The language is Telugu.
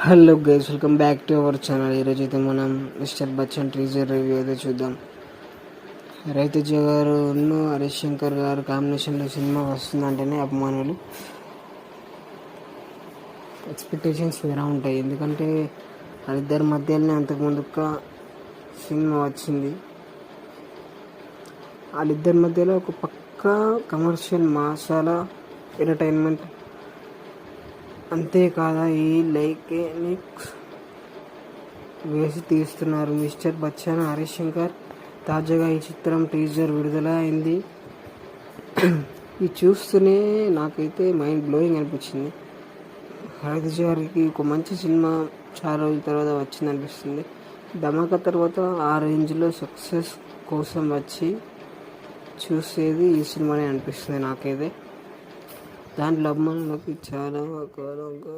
Hello guys, welcome back to our channel. ఈరోజు అయితే మనం మిస్టర్ బచ్చన్ టీజర్ రివ్యూ అయితే చూద్దాం. రవితేజ గారు హరీష్ శంకర్ గారు కాంబినేషన్లో సినిమా వస్తుందంటేనే అభిమానులు ఎక్స్పెక్టేషన్స్ వేరే ఉంటాయి. ఎందుకంటే వాళ్ళిద్దరి మధ్యలోనే అంతకుముందుగా సినిమా వచ్చింది. వాళ్ళిద్దరి మధ్యలో ఒక పక్కా కమర్షియల్ మసాలా ఎంటర్టైన్మెంట్ అంతేకాదా ఈ లైకెనిక్స్ వేసి తీస్తున్నారు మిస్టర్ బచ్చన్, హరీష్ శంకర్. తాజాగా ఈ చిత్రం టీజర్ విడుదల అయింది. ఇది చూస్తూనే నాకైతే మైండ్ బ్లోయింగ్ అనిపించింది. రవితేజ గారికి ఒక మంచి సినిమా చాలా రోజుల తర్వాత వచ్చింది అనిపిస్తుంది. ధమాకా తర్వాత ఆ రేంజ్లో సక్సెస్ కోసం వచ్చి చూసేది ఈ సినిమానే అనిపిస్తుంది నాకైతే. దాంట్లో అభిమానులకి చాలా కాలంగా